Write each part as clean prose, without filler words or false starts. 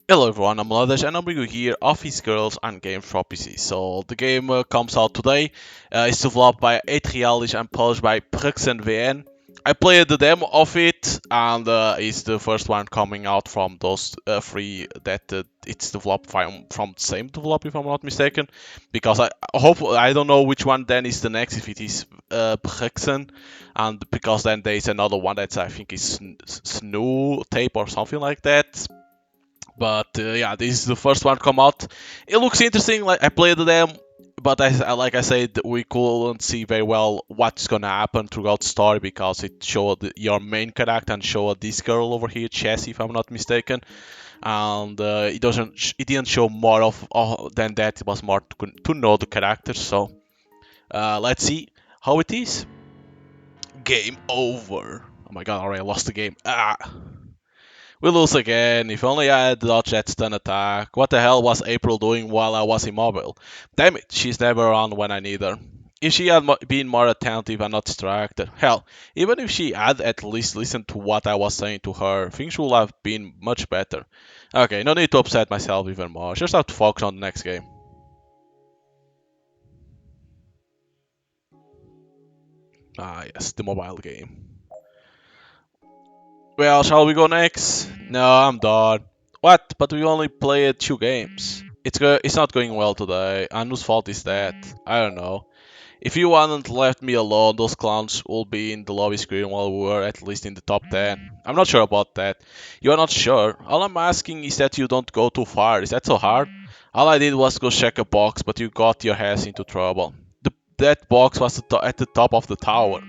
Hello everyone, I'm Ladesh and I'm bringing you here Office Girls and Games for PC. So the game comes out today. It's developed by Etrialish and published by Prixen VN. I played the demo of it and it's the first one coming out from those three that it's developed from the same developer if I'm not mistaken. Because I don't know which one then is the next if it is Prixen, and because then there is another one that I think is Snow Tape or something like that. But yeah, this is the first one come out. It looks interesting. Like I played them, but like I said, we couldn't see very well what's gonna happen throughout the story because it showed your main character and showed this girl over here, Chessie, if I'm not mistaken. And it didn't show more of than that. It was more to know the characters. So let's see how it is. Game over. Oh my god, I already lost the game. Ah. We lose again. If only I had dodged that stun attack. What the hell was April doing while I was immobile? Damn it, she's never around when I need her. If she had been more attentive and not distracted, hell, even if she had at least listened to what I was saying to her, things would have been much better. Okay, no need to upset myself even more. Just have to focus on the next game. Ah, yes, the mobile game. Well, shall we go next? No, I'm done. What? But we only played 2 games. It's not going well today. And whose fault is that? I don't know. If you hadn't left me alone, those clowns will be in the lobby screen while we were at least in the top 10. I'm not sure about that. You are not sure? All I'm asking is that you don't go too far. Is that so hard? All I did was go check a box, but you got your ass into trouble. That box was at the top of the tower.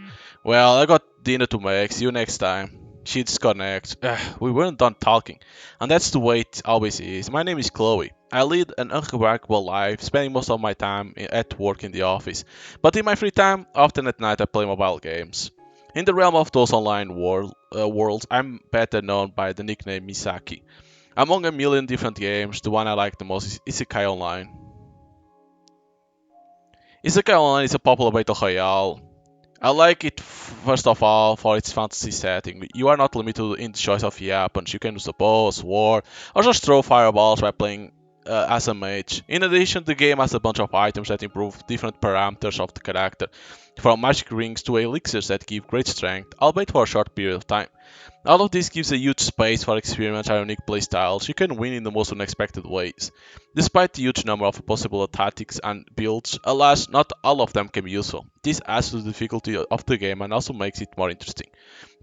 Well, I got dinner to make. See you next time. She disconnects. We weren't done talking. And that's the way it always is. My name is Chloe. I lead an unremarkable life, spending most of my time at work in the office. But in my free time, often at night, I play mobile games. In the realm of those online worlds, I'm better known by the nickname Misaki. Among a million different games, the one I like the most is Isekai Online. Isekai Online is a popular battle royale. I like it first of all for its fantasy setting. You are not limited in the choice of weapons. You can use a bow, sword, or just throw fireballs by playing as a mage. In addition, the game has a bunch of items that improve different parameters of the character, from magic rings to elixirs that give great strength, albeit for a short period of time. All of this gives a huge space for experiments and unique playstyles. You can win in the most unexpected ways. Despite the huge number of possible tactics and builds, alas, not all of them can be useful. This adds to the difficulty of the game and also makes it more interesting.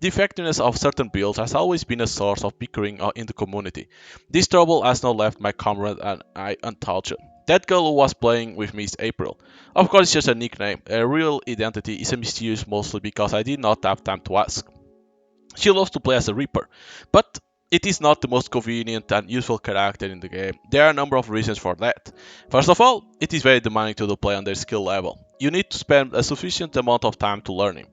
The effectiveness of certain builds has always been a source of bickering in the community. This trouble has now left my comrade and I untouched. That girl who was playing with me is April. Of course, it's just a nickname. Her real identity is a mysterious mostly because I did not have time to ask. She loves to play as a Reaper, but it is not the most convenient and useful character in the game. There are a number of reasons for that. First of all, it is very demanding to play on their skill level. You need to spend a sufficient amount of time to learn him.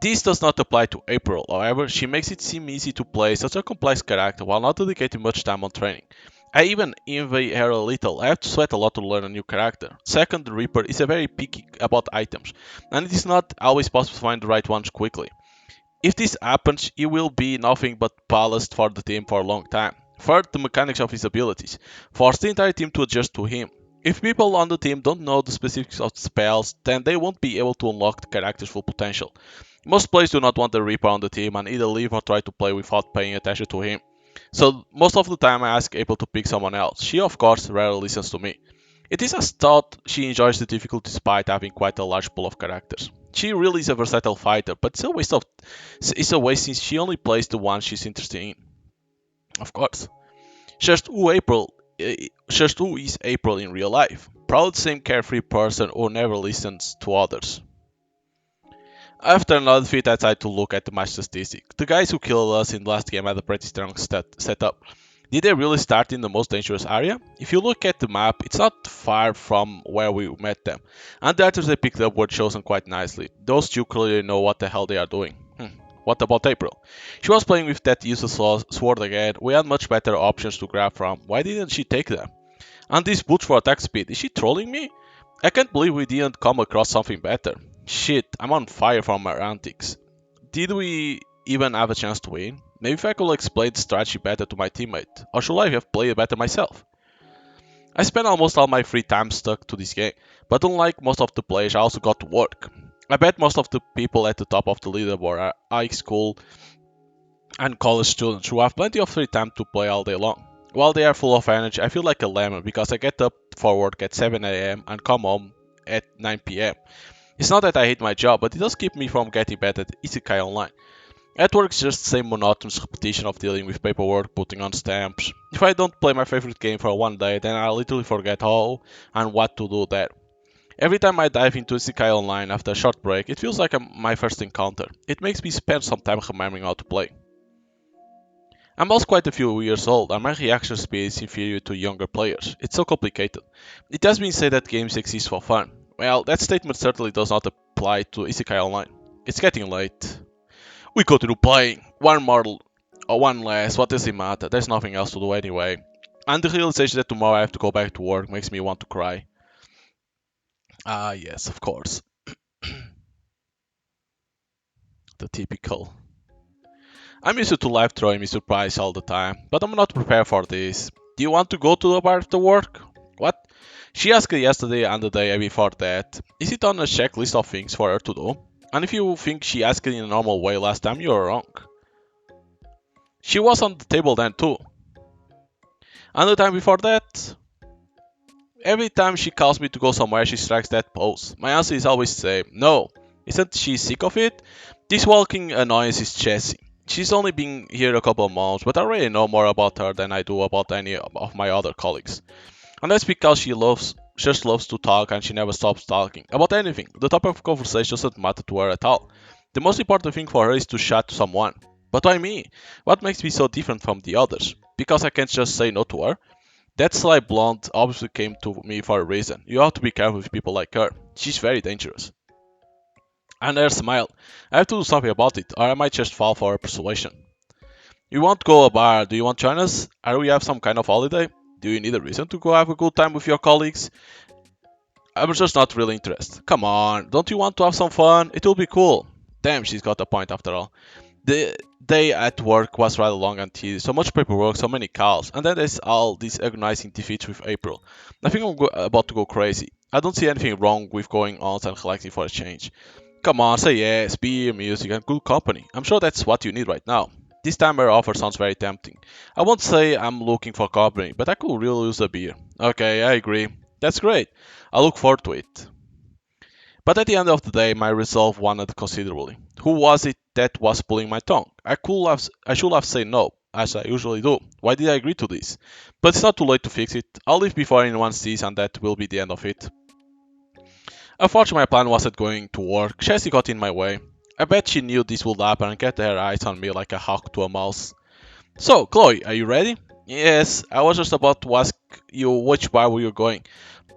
This does not apply to April, however, she makes it seem easy to play such a complex character while not dedicating much time on training. I even envy her a little. I have to sweat a lot to learn a new character. Second, the Reaper is a very picky about items, and it is not always possible to find the right ones quickly. If this happens, he will be nothing but ballast for the team for a long time. Third, the mechanics of his abilities. Force the entire team to adjust to him. If people on the team don't know the specifics of the spells, then they won't be able to unlock the character's full potential. Most players do not want the Reaper on the team and either leave or try to play without paying attention to him. So most of the time I ask April to pick someone else. She of course rarely listens to me. It is as thought she enjoys the difficulty despite having quite a large pool of characters. She really is a versatile fighter, but it's a waste since she only plays the one she's interested in. Of course. Just who is April in real life? Probably the same carefree person who never listens to others. After another defeat, I tried to look at the match statistics. The guys who killed us in the last game had a pretty strong setup. Did they really start in the most dangerous area? If you look at the map, it's not far from where we met them, and the items they picked up were chosen quite nicely. Those two clearly know what the hell they are doing. What about April? She was playing with that useless sword again. We had much better options to grab from. Why didn't she take them? And this boots for attack speed, is she trolling me? I can't believe we didn't come across something better. Shit, I'm on fire from our antics. Did we even have a chance to win? Maybe if I could explain the strategy better to my teammate, or should I have played it better myself? I spent almost all my free time stuck to this game, but unlike most of the players, I also got to work. I bet most of the people at the top of the leaderboard are high school and college students who have plenty of free time to play all day long. While they are full of energy, I feel like a lemon because I get up for work at 7 a.m. and come home at 9 p.m. It's not that I hate my job, but it does keep me from getting bad at Isekai Online. At work, it's just the same monotonous repetition of dealing with paperwork, putting on stamps. If I don't play my favorite game for one day, then I literally forget how and what to do there. Every time I dive into Isekai Online after a short break, it feels like my first encounter. It makes me spend some time remembering how to play. I'm also quite a few years old, and my reaction speed is inferior to younger players. It's so complicated. It has been said that games exist for fun. Well, that statement certainly does not apply to Isekai Online. It's getting late. We continue playing. One more or one less, what does it matter? There's nothing else to do anyway. And the realization that tomorrow I have to go back to work makes me want to cry. Ah, yes, of course. The typical. I'm used to life throwing me surprise all the time, but I'm not prepared for this. Do you want to go to the bar after work? What? She asked yesterday and the day before that. Is it on a checklist of things for her to do? And if you think she asked it in a normal way last time, you're wrong. She was on the table then too. And the time before that? Every time she calls me to go somewhere, she strikes that pose. My answer is always the same. No. Isn't she sick of it? This walking annoyance is Jessie. She's only been here a couple of months, but I already know more about her than I do about any of my other colleagues. And that's because just loves to talk and she never stops talking. About anything. The topic of conversation doesn't matter to her at all. The most important thing for her is to chat to someone. But why me? What makes me so different from the others? Because I can't just say no to her? That sly blonde obviously came to me for a reason. You have to be careful with people like her. She's very dangerous. And her smile. I have to do something about it, or I might just fall for her persuasion. You want to go to a bar? Do you want to join us? Are we have some kind of holiday? Do you need a reason to go have a good time with your colleagues? I'm just not really interested. Come on, don't you want to have some fun? It will be cool. Damn, she's got a point after all. The day at work was rather long and tedious, so much paperwork, so many calls, and then there's all these agonizing defeats with April. I think I'm about to go crazy. I don't see anything wrong with going on and relaxing for a change. Come on, say yes, beer, music, and good company. I'm sure that's what you need right now. This time her offer sounds very tempting. I won't say I'm looking for company, but I could really use a beer. Okay, I agree. That's great. I look forward to it. But at the end of the day, my resolve waned considerably. Who was it that was pulling my tongue? I should have said no, as I usually do. Why did I agree to this? But it's not too late to fix it. I'll leave before anyone sees, and that will be the end of it. Unfortunately, my plan wasn't going to work. Chelsea got in my way. I bet she knew this would happen and kept her eyes on me like a hawk to a mouse. So, Chloe, are you ready? Yes, I was just about to ask you which bar we were going.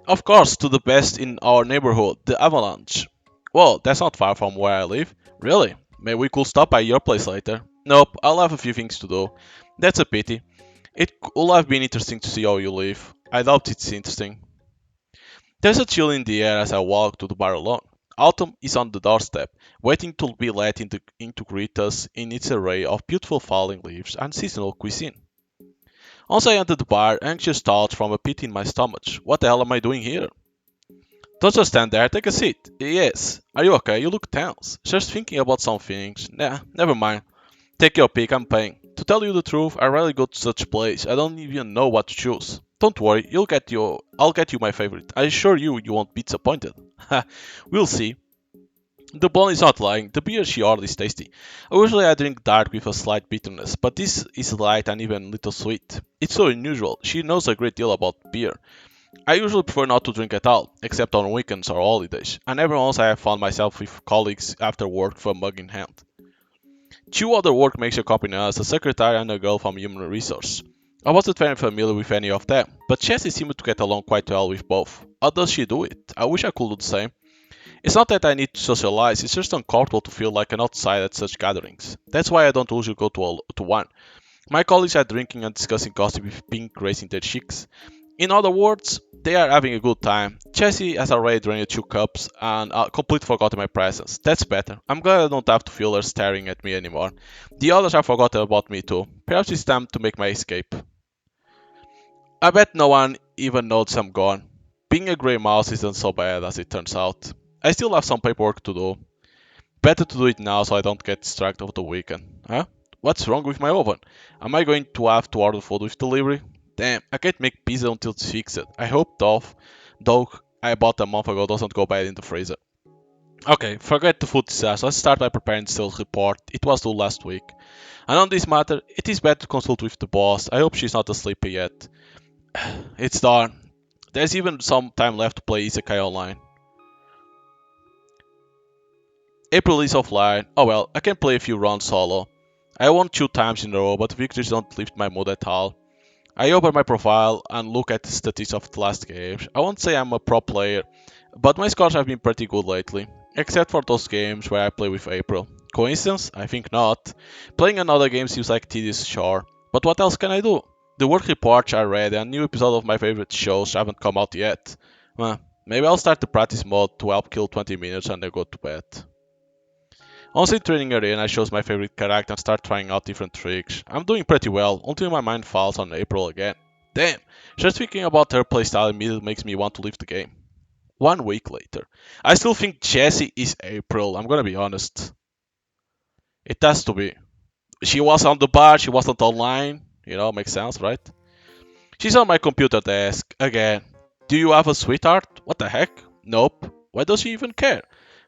Of course, to the best in our neighborhood, the Avalanche. Well, that's not far from where I live. Really? Maybe we could stop by your place later. Nope, I'll have a few things to do. That's a pity. It would have been interesting to see how you live. I doubt it's interesting. There's a chill in the air as I walk to the bar alone. Autumn is on the doorstep, waiting to be let in to greet us in its array of beautiful falling leaves and seasonal cuisine. Once I entered the bar, anxious thoughts from a pit in my stomach. What the hell am I doing here? Don't just stand there, take a seat. Yes. Are you okay? You look tense. Just thinking about some things. Nah, never mind. Take your pick, I'm paying. To tell you the truth, I rarely go to such place. I don't even know what to choose. Don't worry, I'll get you my favorite. I assure you, you won't be disappointed. Ha, we'll see. The blonde is not lying. The beer she ordered is tasty. Usually I drink dark with a slight bitterness, but this is light and even a little sweet. It's so unusual. She knows a great deal about beer. I usually prefer not to drink at all, except on weekends or holidays, and every once I have found myself with colleagues after work with a mug in hand. Two other work makes accompany us, a secretary and a girl from human resource. I wasn't very familiar with any of them, but Chelsea seemed to get along quite well with both. How does she do it? I wish I could do the same. It's not that I need to socialize, it's just uncomfortable to feel like an outsider at such gatherings. That's why I don't usually go to one. My colleagues are drinking and discussing gossip with pink raising their cheeks. In other words, they are having a good time. Chelsea has already drained 2 cups and completely forgotten my presence. That's better. I'm glad I don't have to feel her staring at me anymore. The others have forgotten about me too. Perhaps it's time to make my escape. I bet no one even knows I'm gone. Being a grey mouse isn't so bad as it turns out. I still have some paperwork to do. Better to do it now so I don't get distracted over the weekend. Huh? What's wrong with my oven? Am I going to have to order food with delivery? Damn, I can't make pizza until it's fixed. I hope though I bought a month ago doesn't go bad in the freezer. Okay, forget the food disaster. Let's start by preparing the sales report. It was due last week. And on this matter, it is better to consult with the boss. I hope she's not asleep yet. It's done. There's even some time left to play Isekai Online. April is offline. Oh well, I can play a few rounds solo. I won 2 times in a row, but victories don't lift my mood at all. I open my profile and look at the statistics of the last games. I won't say I'm a pro player, but my scores have been pretty good lately. Except for those games where I play with April. Coincidence? I think not. Playing another game seems like tedious, sure. But what else can I do? The work reports are ready and new episodes of my favorite shows haven't come out yet. Maybe I'll start the practice mode to help kill 20 minutes and then go to bed. Once in training arena, I chose my favorite character and start trying out different tricks. I'm doing pretty well, until my mind falls on April again. Damn, just thinking about her playstyle immediately makes me want to leave the game. 1 week later. I still think Jessie is April, I'm gonna be honest. It has to be. She was on the bar, she wasn't online. Makes sense, right? She's on my computer desk, again. Do you have a sweetheart? What the heck? Nope. Why does she even care?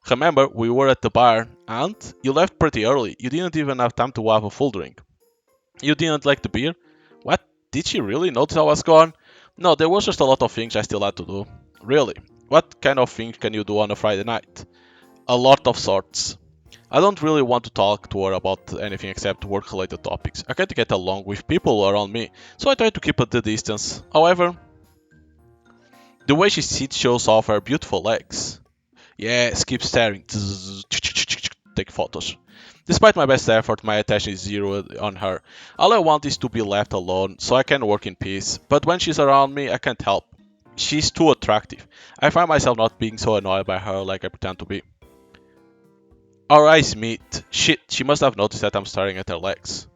Remember, we were at the bar, and you left pretty early. You didn't even have time to have a full drink. You didn't like the beer? What? Did she really notice I was gone? No, there was just a lot of things I still had to do. Really? What kind of things can you do on a Friday night? A lot of sorts. I don't really want to talk to her about anything except work-related topics. I can't get along with people around me, so I try to keep at the distance. However, the way she sits shows off her beautiful legs. Yes, keep staring. Take photos. Despite my best effort, my attention is zero on her. All I want is to be left alone, so I can work in peace. But when she's around me, I can't help. She's too attractive. I find myself not being so annoyed by her like I pretend to be. Our eyes meet. Shit, she must have noticed that I'm staring at her legs.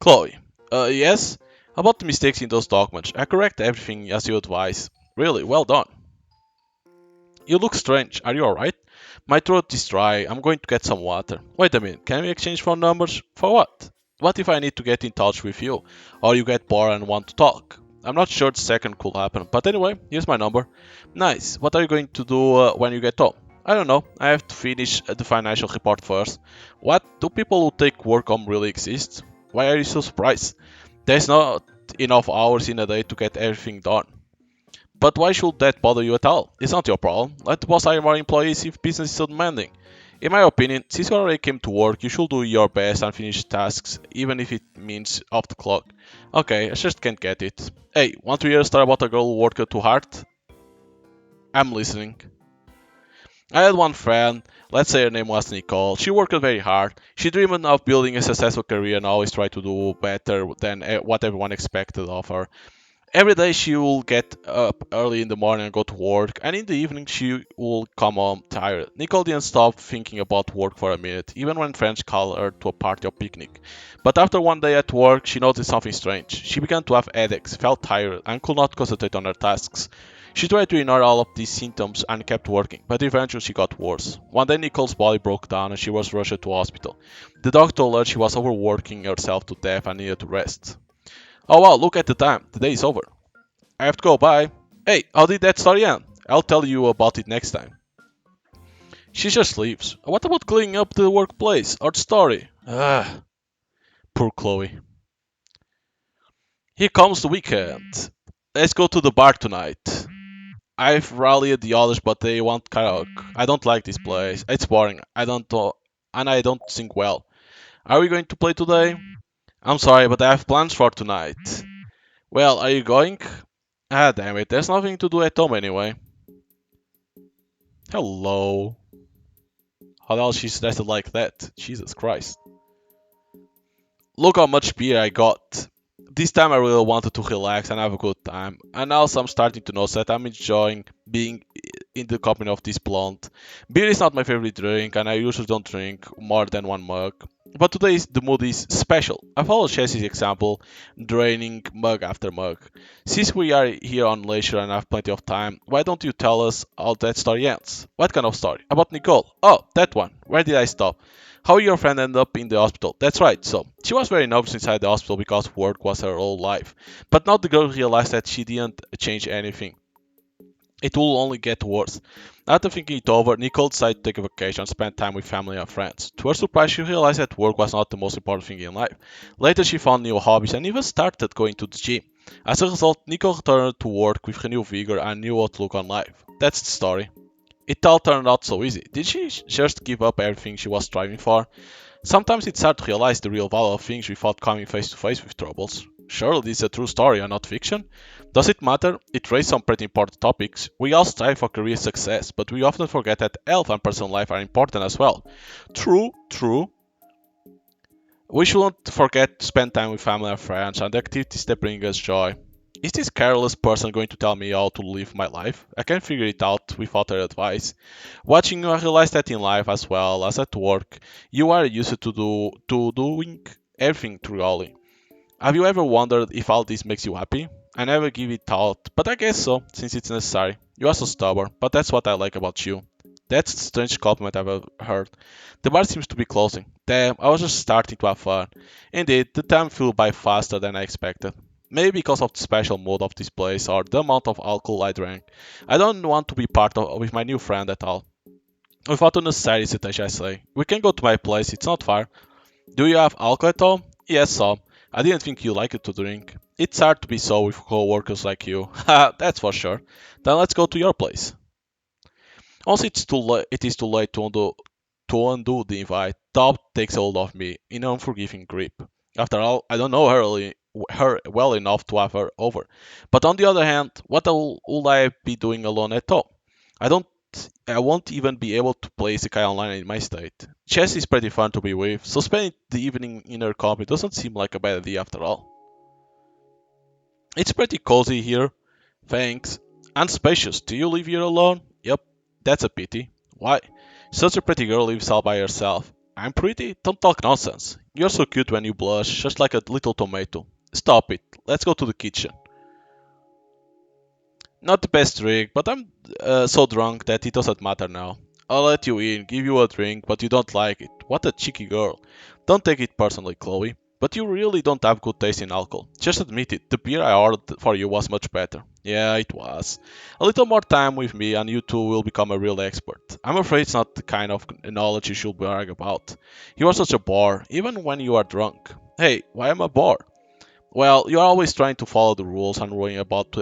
Chloe. Yes? About the mistakes in those documents. I correct everything as you advise. Really, well done. You look strange. Are you alright? My throat is dry. I'm going to get some water. Wait a minute. Can we exchange phone numbers? For what? What if I need to get in touch with you? Or you get bored and want to talk? I'm not sure the second could happen. But anyway, here's my number. Nice. What are you going to do when you get home? I don't know. I have to finish the financial report first. What? Do people who take work home really exist? Why are you so surprised? There's not enough hours in a day to get everything done. But why should that bother you at all? It's not your problem. Let the boss hire more employees if business is so demanding. In my opinion, since you already came to work, you should do your best and finish tasks, even if it means off the clock. Okay, I just can't get it. Hey, want to hear a story about a girl who worked too hard? I'm listening. I had one friend, let's say her name was Nicole. She worked very hard. She dreamed of building a successful career and always tried to do better than what everyone expected of her. Every day she will get up early in the morning and go to work, and in the evening she will come home tired. Nicole didn't stop thinking about work for a minute, even when friends called her to a party or picnic. But after one day at work, she noticed something strange. She began to have headaches, felt tired, and could not concentrate on her tasks. She tried to ignore all of these symptoms and kept working, but eventually she got worse. One day Nicole's body broke down and she was rushed to hospital. The doctor told her she was overworking herself to death and needed to rest. Oh wow, look at the time. The day is over. I have to go, bye. Hey, how did that story end? I'll tell you about it next time. She just leaves. What about cleaning up the workplace or the story? Poor Chloe. Here comes the weekend. Let's go to the bar tonight. I've rallied the others, but they want karaoke. I don't like this place. It's boring. And I don't sing well. Are we going to play today? I'm sorry, but I have plans for tonight. Well, are you going? Ah, damn it. There's nothing to do at home anyway. Hello. How else she's dressed like that? Jesus Christ. Look how much beer I got. This time I really wanted to relax and have a good time, and also I'm starting to notice that I'm enjoying being in the company of this blonde. Beer is not my favorite drink, and I usually don't drink more than one mug. But today the mood is special. I follow Chelsea's example, draining mug after mug. Since we are here on leisure and have plenty of time, why don't you tell us how that story ends? What kind of story? About Nicole? Oh, that one. Where did I stop? How your friend ended up in the hospital? That's right. So she was very nervous inside the hospital because work was her whole life. But now the girl realized that she didn't change anything. It will only get worse. After thinking it over, Nicole decided to take a vacation and spend time with family and friends. To her surprise, she realized that work was not the most important thing in life. Later, she found new hobbies and even started going to the gym. As a result, Nicole returned to work with renewed vigor and new outlook on life. That's the story. It all turned out so easy. Did she just give up everything she was striving for? Sometimes it's hard to realize the real value of things without coming face to face with troubles. Surely this is a true story and not fiction? Does it matter? It raised some pretty important topics. We all strive for career success, but we often forget that health and personal life are important as well. True, true. We shouldn't forget to spend time with family and friends and activities that bring us joy. Is this careless person going to tell me how to live my life? I can't figure it out without her advice. Watching you, I realize that in life as well as at work, you are used to doing everything thoroughly. Have you ever wondered if all this makes you happy? I never give it thought, but I guess so, since it's necessary. You are so stubborn, but that's what I like about you. That's the strange compliment I've ever heard. The bar seems to be closing. Damn, I was just starting to have fun. Indeed, the time flew by faster than I expected. Maybe because of the special mood of this place or the amount of alcohol I drank. I don't want to be part of with my new friend at all. Without unnecessary hesitation, I say, we can go to my place, it's not far. Do you have alcohol at all? Yes, some. I didn't think you liked to drink. It's hard to be so with co-workers like you. Ha, that's for sure. Then let's go to your place. Once it is too late to undo the invite. Doubt takes hold of me in an unforgiving grip. After all, I don't know her well enough to have her over. But on the other hand, what will I be doing alone at home? I don't. I won't even be able to play Isekai online in my state. Chess is pretty fun to be with, so spending the evening in her company doesn't seem like a bad idea after all. It's pretty cozy here, thanks. And spacious. Do you live here alone? Yep, that's a pity. Why? Such a pretty girl lives all by herself. I'm pretty? Don't talk nonsense. You're so cute when you blush, just like a little tomato. Stop it. Let's go to the kitchen. Not the best drink, but I'm so drunk that it doesn't matter now. I'll let you in, give you a drink, but you don't like it. What a cheeky girl. Don't take it personally, Chloe. But you really don't have good taste in alcohol. Just admit it, the beer I ordered for you was much better. Yeah, it was. A little more time with me and you two will become a real expert. I'm afraid it's not the kind of knowledge you should brag about. You are such a bore, even when you are drunk. Hey, why am I a bore? Well, you're always trying to follow the rules and worrying about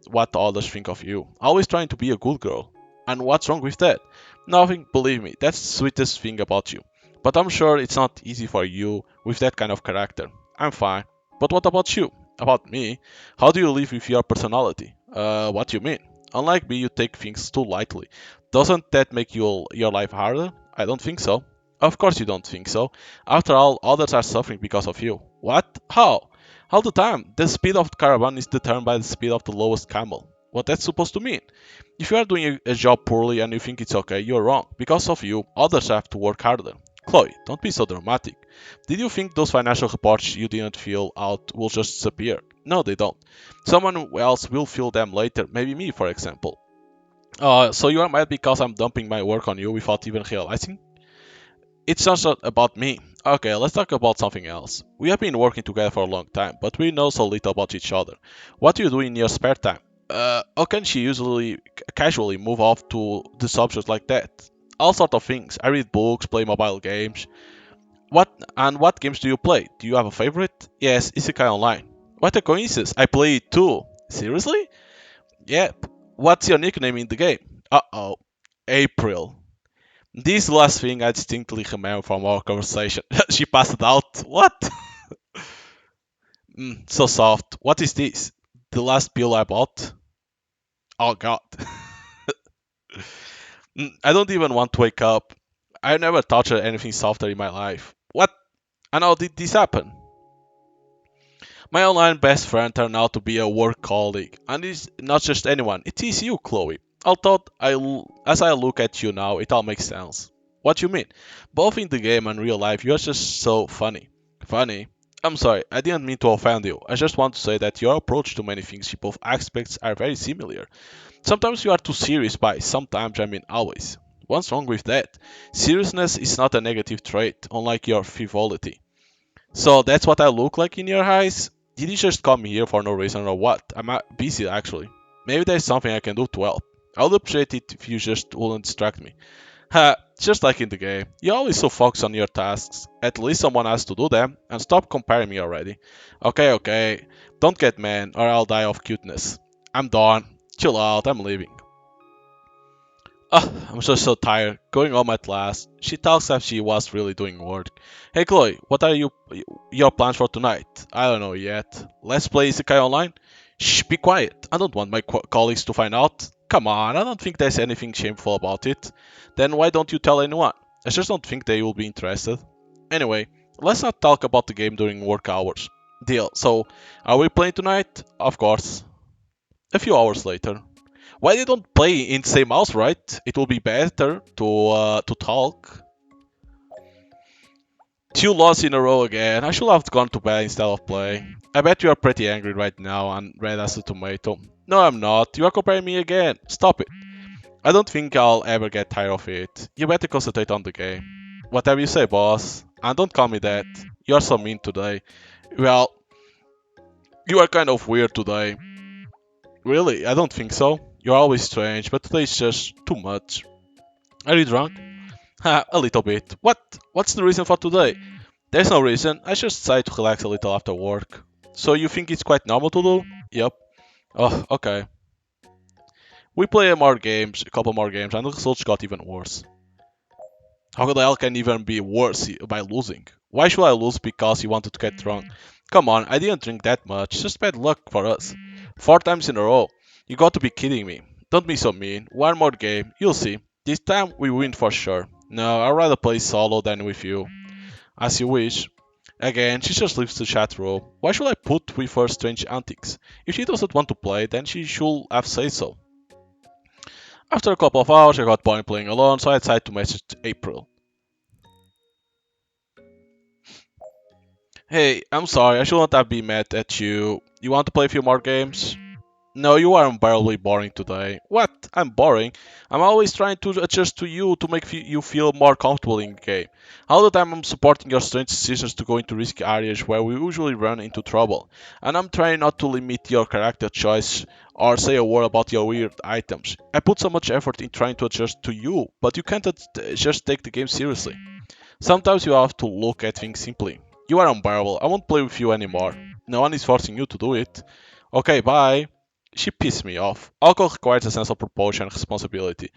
what others think of you. Always trying to be a good girl. And what's wrong with that? Nothing, believe me, that's the sweetest thing about you. But I'm sure it's not easy for you with that kind of character. I'm fine. But what about you? About me? How do you live with your personality? What do you mean? Unlike me, you take things too lightly. Doesn't that make your life harder? I don't think so. Of course you don't think so. After all, others are suffering because of you. What? How? All the time. The speed of the caravan is determined by the speed of the lowest camel. What that's supposed to mean? If you are doing a job poorly and you think it's okay, you're wrong. Because of you, others have to work harder. Chloe, don't be so dramatic. Did you think those financial reports you didn't fill out will just disappear? No, they don't. Someone else will fill them later, maybe me, for example. So you are mad because I'm dumping my work on you without even realizing? It's not just about me. Okay, let's talk about something else. We have been working together for a long time, but we know so little about each other. What do you do in your spare time? How can she usually casually move off to the subject like that? All sort of things. I read books, play mobile games. What games do you play? Do you have a favorite? Yes, Isekai Online. What a coincidence! I play it too. Seriously? Yep. What's your nickname in the game? Uh-oh. April. This last thing I distinctly remember from our conversation. She passed out. What? So soft. What is this? The last pill I bought? Oh god. I don't even want to wake up. I never touched anything softer in my life. What? And how did this happen? My online best friend turned out to be a work colleague, and it's not just anyone, it is you, Chloe. As I look at you now, it all makes sense. What you mean? Both in the game and real life, you're just so funny. Funny? I'm sorry, I didn't mean to offend you. I just want to say that your approach to many things in both aspects are very similar. Sometimes you are too serious by, sometimes I mean always. What's wrong with that? Seriousness is not a negative trait, unlike your frivolity. So that's what I look like in your eyes? Did you just come here for no reason or what? I'm busy actually. Maybe there's something I can do to help. I would appreciate it if you just wouldn't distract me. Ha, just like in the game. You're always so focused on your tasks. At least someone has to do them, and stop comparing me already. Okay, okay. Don't get mad, or I'll die of cuteness. I'm done. Chill out, I'm leaving. I'm just so tired. Going home at last. She talks as if she was really doing work. Hey Chloe, what are your plans for tonight? I don't know yet. Let's play Isekai Online? Shh, be quiet. I don't want my colleagues to find out. Come on, I don't think there's anything shameful about it. Then why don't you tell anyone? I just don't think they will be interested. Anyway, let's not talk about the game during work hours. Deal. So, are we playing tonight? Of course. A few hours later. Why they don't play in the same house, right? It will be better to talk. Two losses in a row again. I should have gone to bed instead of playing. I bet you are pretty angry right now and red as a tomato. No, I'm not. You are comparing me again. Stop it. I don't think I'll ever get tired of it. You better concentrate on the game. Whatever you say, boss. And don't call me that. You're so mean today. Well, you are kind of weird today. Really? I don't think so. You're always strange, but today is just too much. Are you drunk? Ha, a little bit. What? What's the reason for today? There's no reason. I just decided to relax a little after work. So you think it's quite normal to do? Yep. Oh, okay. We play a couple more games, and the results got even worse. How the hell can even be worse by losing? Why should I lose because you wanted to get drunk? Come on, I didn't drink that much. Just bad luck for us. 4 times in a row. You got to be kidding me. Don't be so mean. One more game. You'll see. This time we win for sure. No, I'd rather play solo than with you. As you wish. Again, she just leaves the chat room. Why should I put with her strange antics? If she doesn't want to play, then she should have said so. After a couple of hours, I got bored playing alone, so I decided to message April. Hey, I'm sorry, I shouldn't have been mad at you. You want to play a few more games? No, you are unbearably boring today. What? I'm boring? I'm always trying to adjust to you to make you feel more comfortable in the game. All the time I'm supporting your strange decisions to go into risky areas where we usually run into trouble. And I'm trying not to limit your character choice or say a word about your weird items. I put so much effort in trying to adjust to you, but you can't just take the game seriously. Sometimes you have to look at things simply. You are unbearable. I won't play with you anymore. No one is forcing you to do it. Okay, bye. She pissed me off. Alcohol requires a sense of proportion and responsibility.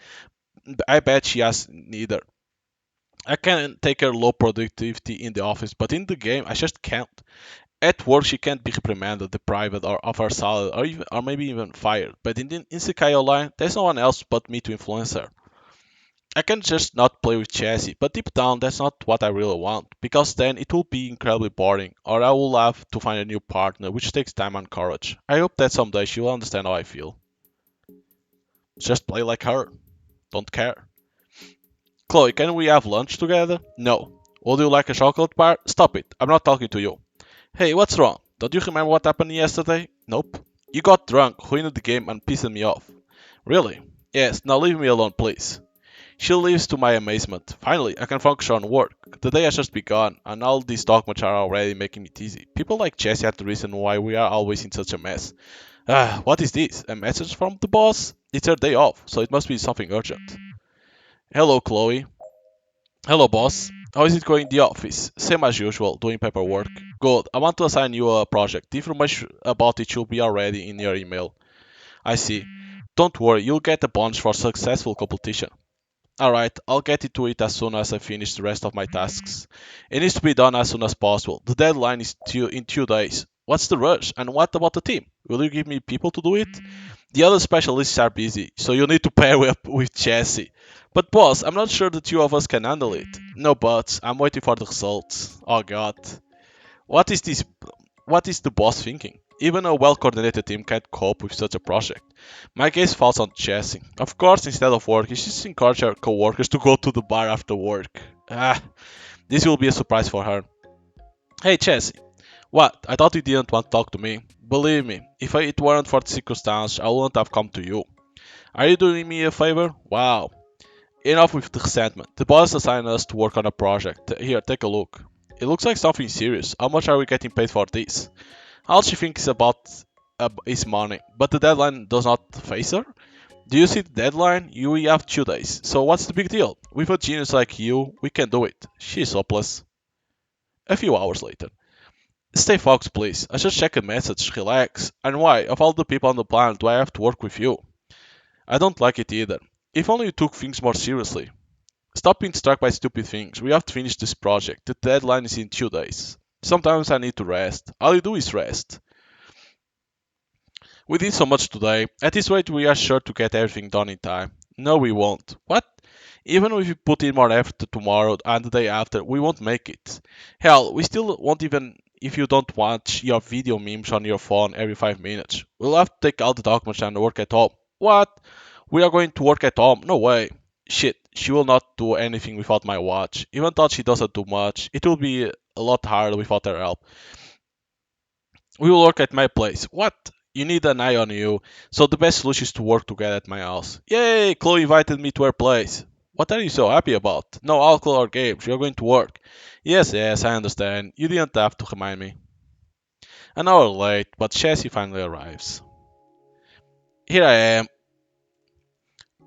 I bet she has neither. I can take her low productivity in the office, but in the game, I just can't. At work, she can't be reprimanded, deprived, or of her salary, or maybe even fired. But in the Isekai Online, there's no one else but me to influence her. I can just not play with Chassis, but deep down that's not what I really want, because then it will be incredibly boring, or I will have to find a new partner, which takes time and courage. I hope that someday she will understand how I feel. Just play like her. Don't care. Chloe, can we have lunch together? No. Would you like a chocolate bar? Stop it. I'm not talking to you. Hey, what's wrong? Don't you remember what happened yesterday? Nope. You got drunk, ruined the game, and pissed me off. Really? Yes, now leave me alone, please. She leaves to my amazement. Finally, I can focus on work. The day has just begun, and all these dogmas are already making it easy. People like Jesse are the reason why we are always in such a mess. What is this? A message from the boss? It's her day off, so it must be something urgent. Hello, Chloe. Hello, boss. How is it going in the office? Same as usual, doing paperwork. Good. I want to assign you a project. The information about it should be already in your email. I see. Don't worry, you'll get a bonus for successful completion. Alright, I'll get into it as soon as I finish the rest of my tasks. It needs to be done as soon as possible. The deadline is in 2 days. What's the rush? And what about the team? Will you give me people to do it? The other specialists are busy, so you need to pair up with Jesse. But boss, I'm not sure the two of us can handle it. No buts, I'm waiting for the results. Oh god. What is this? What is the boss thinking? Even a well-coordinated team can't cope with such a project. My gaze falls on Jessie. Of course, instead of working, she's encouraged her co-workers to go to the bar after work. This will be a surprise for her. Hey, Jessie. What? I thought you didn't want to talk to me. Believe me, if it weren't for the circumstance, I wouldn't have come to you. Are you doing me a favor? Wow. Enough with the resentment. The boss assigned us to work on a project. Here, take a look. It looks like something serious. How much are we getting paid for this? All she thinks about is money, but the deadline does not face her. Do you see the deadline? You only have 2 days. So what's the big deal? With a genius like you, we can do it. She's hopeless. A few hours later. Stay focused, please. I just checked a message. Relax. And why, of all the people on the planet, do I have to work with you? I don't like it either. If only you took things more seriously. Stop being struck by stupid things. We have to finish this project. The deadline is in 2 days. Sometimes I need to rest. All you do is rest. We did so much today. At this rate, we are sure to get everything done in time. No, we won't. What? Even if we put in more effort tomorrow and the day after, we won't make it. Hell, we still won't even if you don't watch your video memes on your phone every 5 minutes. We'll have to take out the documents and work at home. What? We are going to work at home? No way. Shit, she will not do anything without my watch. Even though she doesn't do much, it will be a lot harder without her help. We will work at my place. What? You need an eye on you, so the best solution is to work together at my house. Yay! Chloe invited me to her place. What are you so happy about? No alcohol or games, we are going to work. Yes, yes, I understand. You didn't have to remind me. An hour late, but Chassis finally arrives. Here I am.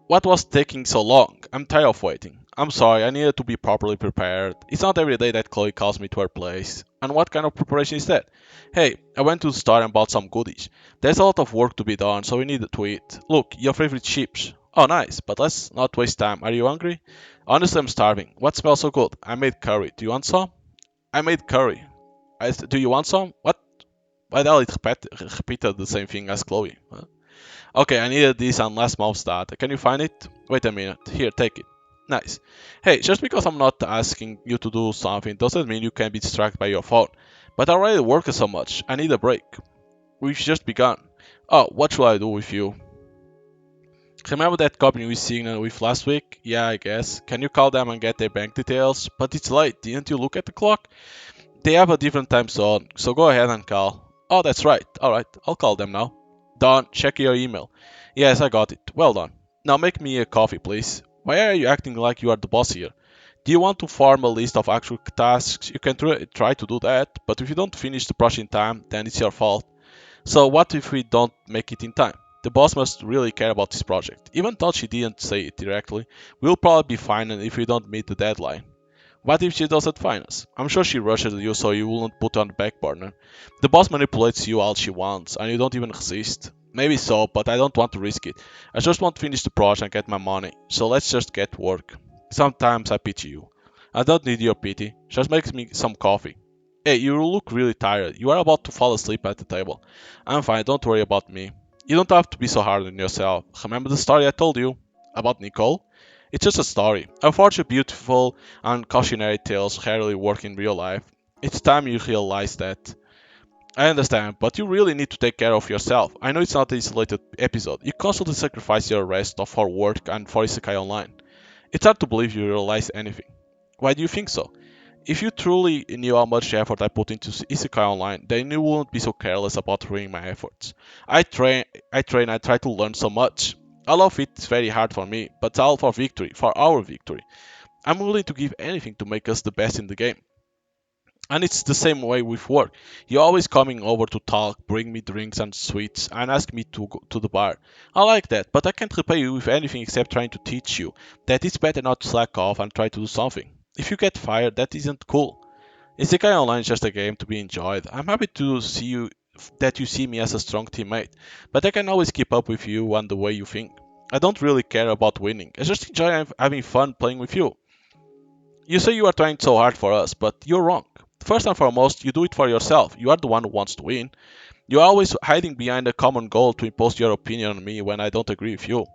What was taking so long? I'm tired of waiting. I'm sorry, I needed to be properly prepared. It's not every day that Chloe calls me to her place. And what kind of preparation is that? Hey, I went to the store and bought some goodies. There's a lot of work to be done, so we need to eat. Look, your favorite chips. Oh, nice, but let's not waste time. Are you hungry? Honestly, I'm starving. What smells so good? I made curry. Do you want some? I made curry. Do you want some? What? Why the hell it repeated the same thing as Chloe? Huh? Okay, I needed this and last month's data. Can you find it? Wait a minute. Here, take it. Nice. Hey, just because I'm not asking you to do something doesn't mean you can be distracted by your phone. But I already work so much. I need a break. We've just begun. Oh, what should I do with you? Remember that company we signaled with last week? Yeah, I guess. Can you call them and get their bank details? But it's late. Didn't you look at the clock? They have a different time zone, so go ahead and call. Oh, that's right. Alright, I'll call them now. Done. Check your email. Yes, I got it. Well done. Now make me a coffee, please. Why are you acting like you are the boss here? Do you want to form a list of actual tasks? You can try to do that, but if you don't finish the project in time, then it's your fault. So what if we don't make it in time? The boss must really care about this project. Even though she didn't say it directly, we'll probably be fine if we don't meet the deadline. What if she doesn't find us? I'm sure she rushes you so you won't put her on the back burner. The boss manipulates you all she wants, and you don't even resist. Maybe so, but I don't want to risk it. I just want to finish the project and get my money, so let's just get work. Sometimes I pity you. I don't need your pity, just make me some coffee. Hey, you look really tired. You are about to fall asleep at the table. I'm fine, don't worry about me. You don't have to be so hard on yourself. Remember the story I told you? About Nicole? It's just a story. Unfortunately, beautiful and cautionary tales rarely work in real life. It's time you realize that. I understand, but you really need to take care of yourself. I know it's not an isolated episode. You constantly sacrifice your rest for work and for Isekai Online. It's hard to believe you realize anything. Why do you think so? If you truly knew how much effort I put into Isekai Online, then you wouldn't be so careless about ruining my efforts. I try to learn so much. All of it's very hard for me, but all for victory, for our victory. I'm willing to give anything to make us the best in the game. And it's the same way with work. You're always coming over to talk, bring me drinks and sweets, and ask me to go to the bar. I like that, but I can't repay you with anything except trying to teach you that it's better not to slack off and try to do something. If you get fired, that isn't cool. Isekai Online is just a game to be enjoyed. I'm happy to see you that you see me as a strong teammate, but I can always keep up with you and the way you think. I don't really care about winning. I just enjoy having fun playing with you. You say you are trying so hard for us, but you're wrong. First and foremost, you do it for yourself. You are the one who wants to win. You're always hiding behind a common goal to impose your opinion on me when I don't agree with you.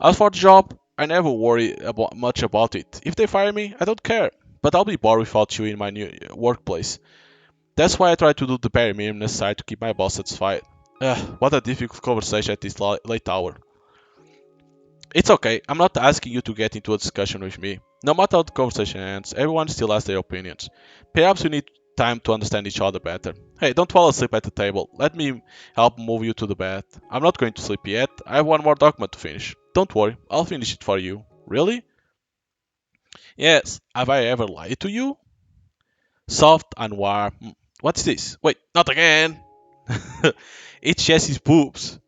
As for the job, I never worry much about it. If they fire me, I don't care. But I'll be bored without you in my new workplace. That's why I try to do the bare minimum necessary to keep my boss satisfied. What a difficult conversation at this late hour. It's okay, I'm not asking you to get into a discussion with me. No matter how the conversation ends, everyone still has their opinions. Perhaps we need time to understand each other better. Hey, don't fall asleep at the table. Let me help move you to the bed. I'm not going to sleep yet. I have one more document to finish. Don't worry, I'll finish it for you. Really? Yes. Have I ever lied to you? Soft and warm. What's this? Wait, not again! It's Jesse's boobs.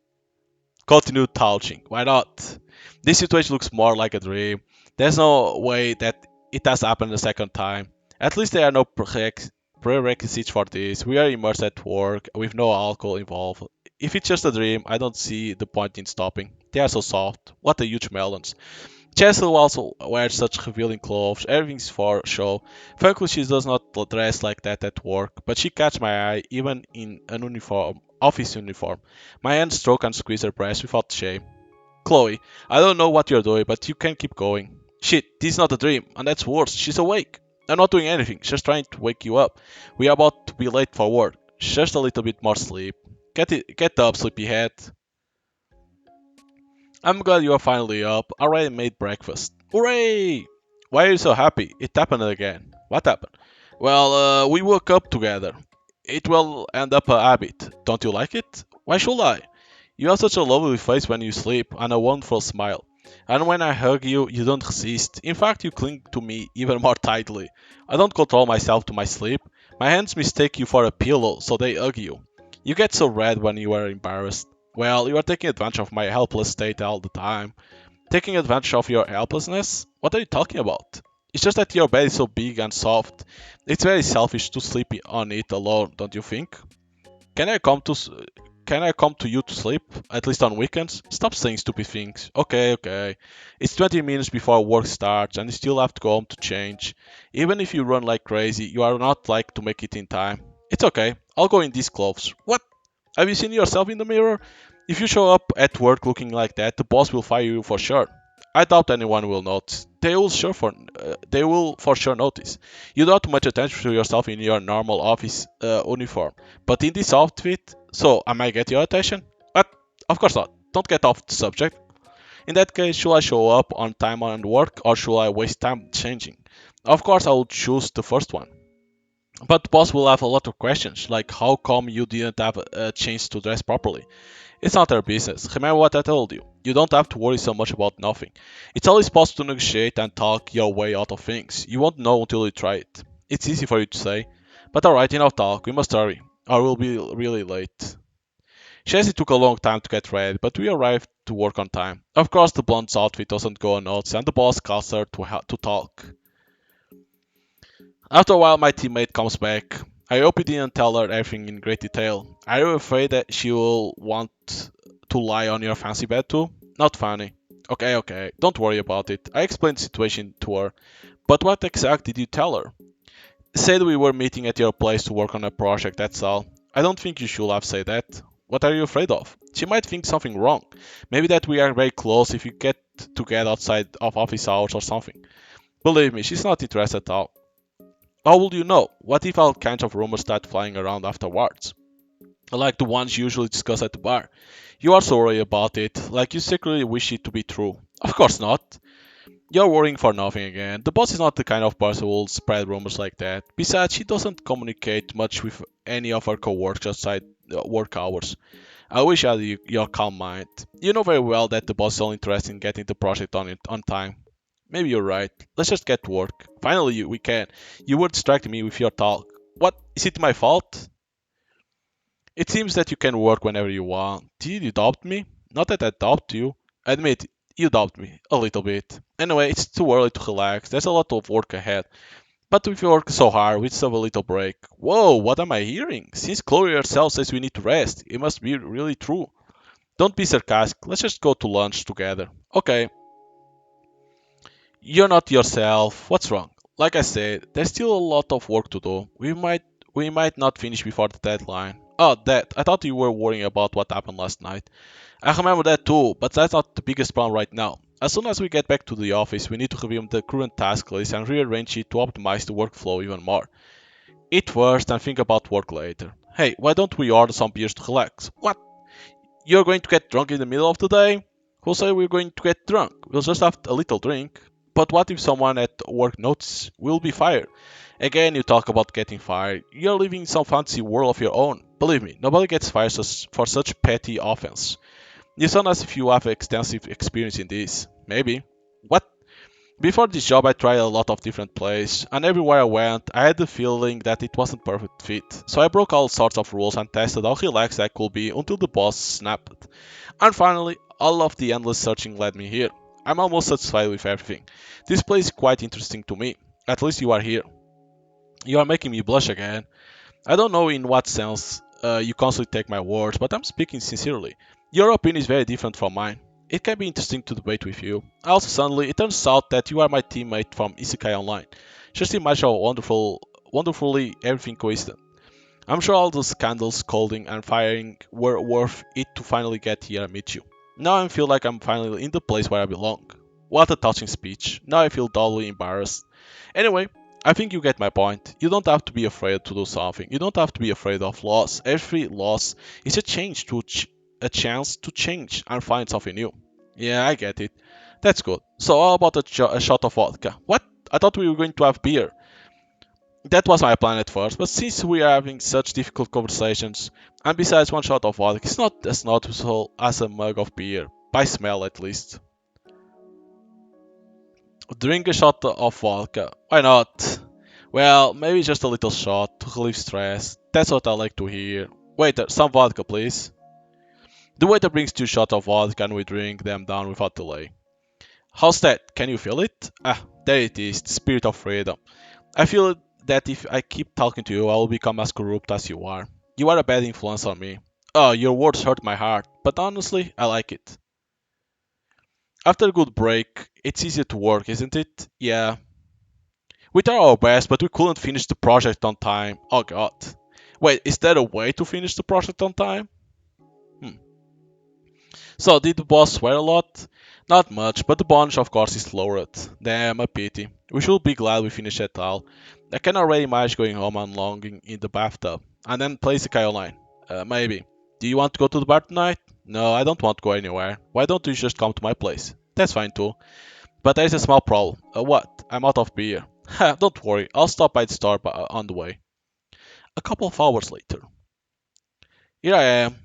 Continue touching. Why not? This situation looks more like a dream. There's no way that it has happened a second time. At least there are no prerequisites for this. We are immersed at work with no alcohol involved. If it's just a dream, I don't see the point in stopping. They are so soft. What a huge melons. Chelsea also wears such revealing clothes. Everything's for show. Thankfully, she does not dress like that at work, but she catch my eye even in an office uniform. My hand stroke and squeeze her breast without shame. Chloe, I don't know what you're doing, but you can keep going. Shit, this is not a dream, and that's worse. She's awake. I'm not doing anything, just trying to wake you up. We are about to be late for work. Just a little bit more sleep. Get up, sleepyhead. I'm glad you are finally up. I already made breakfast. Hooray! Why are you so happy? It happened again. What happened? Well, we woke up together. It will end up a habit. Don't you like it? Why should I? You have such a lovely face when you sleep and a wonderful smile. And when I hug you, you don't resist. In fact, you cling to me even more tightly. I don't control myself to my sleep. My hands mistake you for a pillow, so they hug you. You get so red when you are embarrassed. Well, you are taking advantage of my helpless state all the time. Taking advantage of your helplessness? What are you talking about? It's just that your bed is so big and soft. It's very selfish to sleep on it alone, don't you think? Can I come to s- can I come to you to sleep? At least on weekends? Stop saying stupid things. Okay. It's 20 minutes before work starts and you still have to go home to change. Even if you run like crazy, you are not like to make it in time. It's okay. I'll go in these clothes. What? Have you seen yourself in the mirror? If you show up at work looking like that, the boss will fire you for sure. I doubt anyone will notice. They will for sure notice. You don't have much attention to yourself in your normal office uniform, but in this outfit, so I might get your attention. But of course not. Don't get off the subject. In that case, should I show up on time and work, or should I waste time changing? Of course, I will choose the first one. But the boss will have a lot of questions, like how come you didn't have a chance to dress properly? It's not their business. Remember what I told you. You don't have to worry so much about nothing. It's always possible to negotiate and talk your way out of things. You won't know until you try it. It's easy for you to say. But alright, enough talk. We must hurry, or we'll be really late. Chelsea took a long time to get ready, but we arrived to work on time. Of course, the blonde's outfit doesn't go unnoticed, and the boss calls her to talk. After a while, my teammate comes back. I hope you didn't tell her everything in great detail. Are you afraid that she will want to lie on your fancy bed too? Not funny. Okay, don't worry about it. I explained the situation to her. But what exactly did you tell her? Said we were meeting at your place to work on a project, that's all. I don't think you should have said that. What are you afraid of? She might think something wrong. Maybe that we are very close if you get together outside of office hours or something. Believe me, she's not interested at all. How would you know? What if all kinds of rumors start flying around afterwards? Like the ones usually discussed at the bar. You are so worried about it, like you secretly wish it to be true. Of course not. You're worrying for nothing again. The boss is not the kind of person who will spread rumors like that. Besides, she doesn't communicate much with any of her coworkers outside work hours. I wish I had your calm mind. You know very well that the boss is only interested in getting the project on it on time. Maybe you're right. Let's just get to work. Finally, we can. You were distracting me with your talk. What? Is it my fault? It seems that you can work whenever you want. Did you doubt me? Not that I doubt you. Admit it, you doubt me. A little bit. Anyway, it's too early to relax. There's a lot of work ahead. But if you work so hard, we deserve a little break. Whoa, what am I hearing? Since Chloe herself says we need to rest, it must be really true. Don't be sarcastic. Let's just go to lunch together. Okay. You're not yourself. What's wrong? Like I said, there's still a lot of work to do. We might not finish before the deadline. Oh, that. I thought you were worrying about what happened last night. I remember that too, but that's not the biggest problem right now. As soon as we get back to the office, we need to review the current task list and rearrange it to optimize the workflow even more. Eat first and think about work later. Hey, why don't we order some beers to relax? What? You're going to get drunk in the middle of the day? Who said we're going to get drunk? We'll just have a little drink. But what if someone at work notices? We'll be fired. Again, you talk about getting fired. You're living in some fancy world of your own. Believe me, nobody gets fired for such petty offense. You sound as if you have extensive experience in this. Maybe. What? Before this job, I tried a lot of different places, and everywhere I went, I had the feeling that it wasn't perfect fit. So I broke all sorts of rules and tested how relaxed I could be until the boss snapped. And finally, all of the endless searching led me here. I'm almost satisfied with everything. This place is quite interesting to me. At least you are here. You are making me blush again. I don't know in what sense you constantly take my words, but I'm speaking sincerely. Your opinion is very different from mine. It can be interesting to debate with you. Also, suddenly, it turns out that you are my teammate from Isekai Online. Just imagine how wonderfully everything coincided. I'm sure all the scandals, scolding, and firing were worth it to finally get here and meet you. Now I feel like I'm finally in the place where I belong. What a touching speech. Now I feel doubly embarrassed. Anyway, I think you get my point. You don't have to be afraid to do something. You don't have to be afraid of loss. Every loss is a chance to change and find something new. Yeah, I get it. That's good. So how about a shot of vodka? What? I thought we were going to have beer. That was my plan at first, but since we are having such difficult conversations, and besides one shot of vodka, it's not as noticeable as a mug of beer, by smell at least. Drink a shot of vodka. Why not? Well, maybe just a little shot to relieve stress. That's what I like to hear. Waiter, some vodka, please. The waiter brings 2 shots of vodka and we drink them down without delay. How's that? Can you feel it? Ah, there it is, the spirit of freedom. I feel that if I keep talking to you, I will become as corrupt as you are. You are a bad influence on me. Oh, your words hurt my heart, but honestly, I like it. After a good break, it's easier to work, isn't it? Yeah. We tried our best, but we couldn't finish the project on time. Oh god. Wait, is there a way to finish the project on time? Hmm. So, did the boss swear a lot? Not much, but the bonus of course is lowered. Damn, a pity. We should be glad we finished it all. I can already imagine going home and longing in the bathtub. And then play the online. Maybe. Do you want to go to the bar tonight? No, I don't want to go anywhere. Why don't you just come to my place? That's fine too. But there's a small problem. What? I'm out of beer. Ha, don't worry, I'll stop by the store on the way. A couple of hours later. Here I am.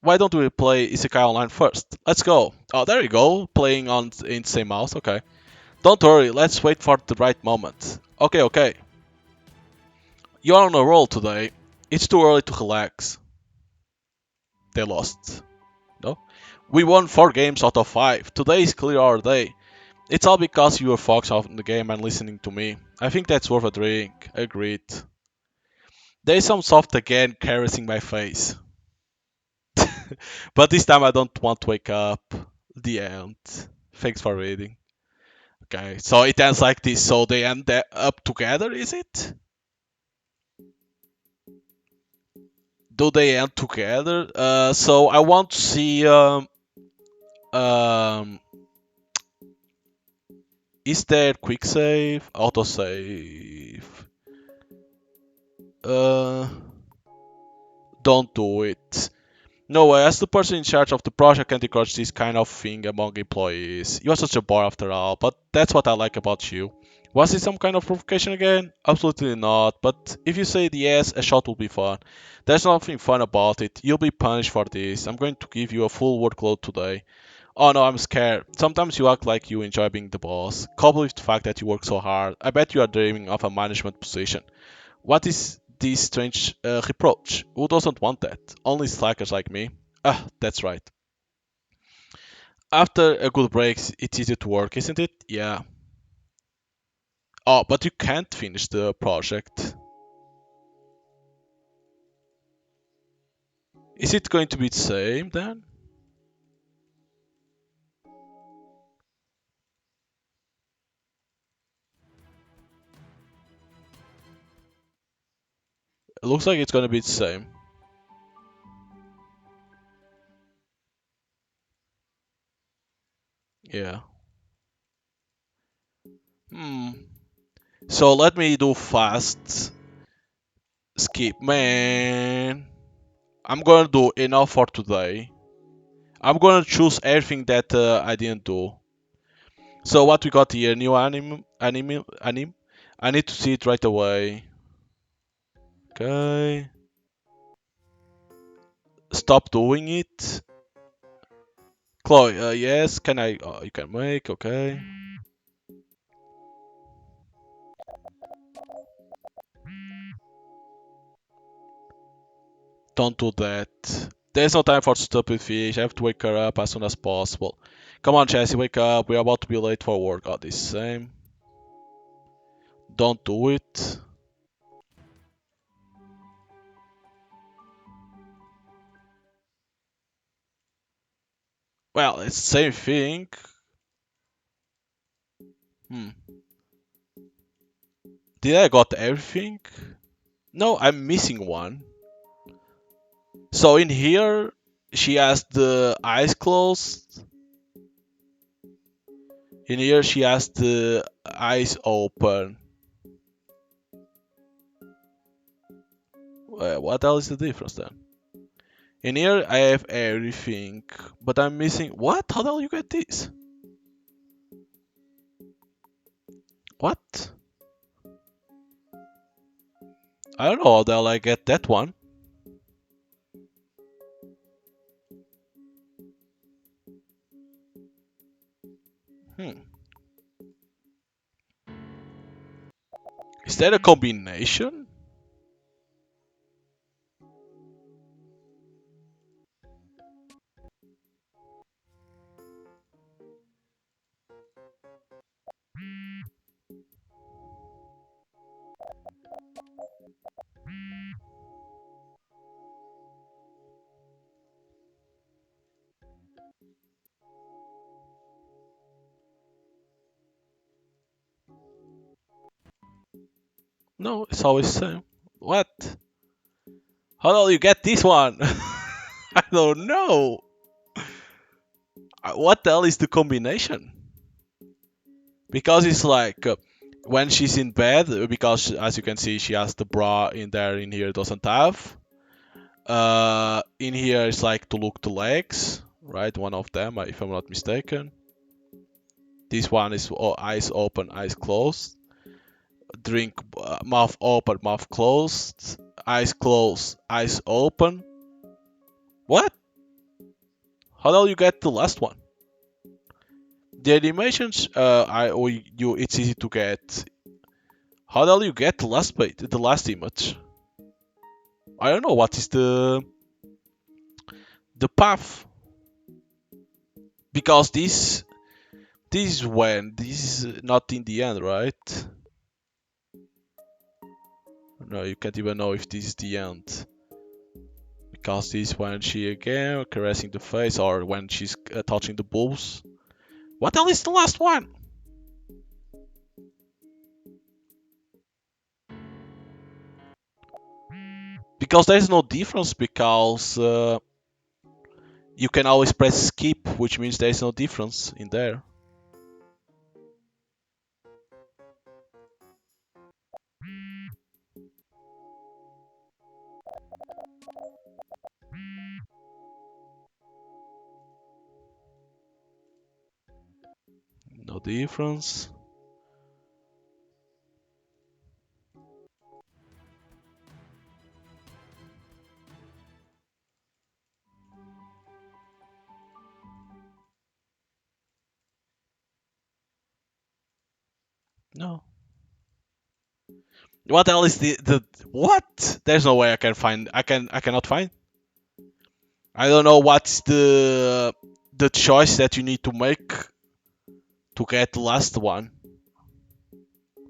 Why don't we play Isekai Online first? Let's go. Oh, there you go. Playing on in the same mouse. Okay. Don't worry. Let's wait for the right moment. Okay, okay. You're on a roll today. It's too early to relax. They lost. No? We won 4 games out of 5. Today is clear our day. It's all because you were focused on the game and listening to me. I think that's worth a drink. Agreed. There's some soft again caressing my face. But this time I don't want to wake up. The end. Thanks for reading. Okay, so it ends like this. So they end up together, is it? Do they end together? So I want to see. Um, is there quick save, auto save? Uh, don't do it. No, as the person in charge of the project can't encourage this kind of thing among employees. You're such a bore after all, but that's what I like about you. Was it some kind of provocation again? Absolutely not, but if you say yes, a shot will be fun. There's nothing fun about it. You'll be punished for this. I'm going to give you a full workload today. Oh no, I'm scared. Sometimes you act like you enjoy being the boss. Coupled with the fact that you work so hard, I bet you are dreaming of a management position. What is this strange reproach? Who doesn't want that? Only slackers like me. Ah, that's right. After a good break, it's easy to work, isn't it? Yeah. Oh, but you can't finish the project. Is it going to be the same then? It looks like it's going to be the same. Yeah. Hmm. So let me do fast. Skip, man. I'm gonna do enough for today. I'm gonna choose everything that I didn't do. So what we got here? New anime. I need to see it right away. Okay. Stop doing it. Chloe, yes. Can I? You can make. Okay. Don't do that. There's no time for stupid fish. I have to wake her up as soon as possible. Come on, Chelsea, wake up. We're about to be late for work. Oh, this same. Don't do it. Well, it's the same thing. Hmm. Did I got everything? No, I'm missing one. So in here, she has the eyes closed. In here, she has the eyes open. What else is the difference then? In here, I have everything, but I'm missing. What? How the hell you get this? What? I don't know how the hell I get that one. Hmm. Is that a combination? No, it's always the same. What? How the hell you get this one? I don't know. What the hell is the combination? Because it's like when she's in bed, because as you can see, she has the bra in there. In here, doesn't have. In here, it's like to look the legs, right? One of them, if I'm not mistaken. This one is eyes open, eyes closed. Drink, mouth open, mouth closed. Closed, eyes open. What? How do you get the last one? The animations, it's easy to get. How do you get the last page, the last image? I don't know what is the path, because this is when this is not in the end, right? No, you can't even know if this is the end, because this is when she again caressing the face, or when she's touching the bulbs. What else is the last one? Because there's no difference, because you can always press skip, which means there's no difference in there. No difference. No. What else is the what? There's no way I can find. I cannot find. I don't know what's the choice that you need to make to get the last one.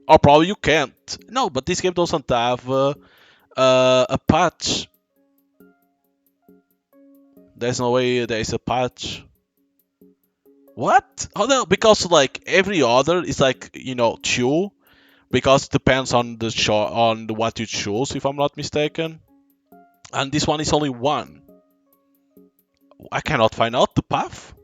Or probably you can't. No, but this game doesn't have a patch. There's no way there is a patch. What? Oh no, because like every other is like two, because it depends on on what you choose, if I'm not mistaken. And this one is only one. I cannot find out the path.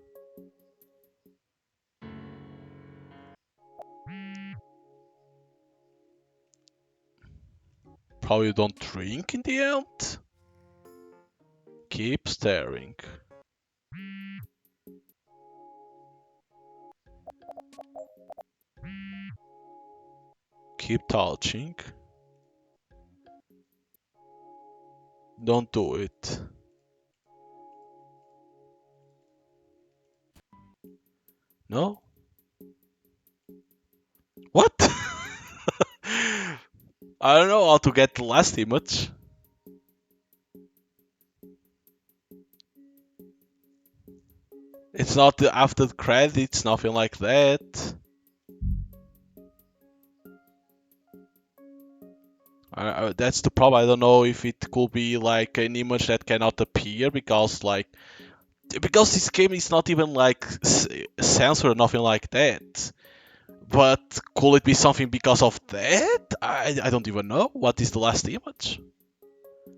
Probably don't drink in the end. Keep staring. Keep touching. Don't do it. No? What? I don't know how to get the last image. It's not after the credits, nothing like that. That's the problem. I don't know if it could be like an image that cannot appear because this game is not even like censored or nothing like that. But could it be something because of that? I don't even know. What is the last image?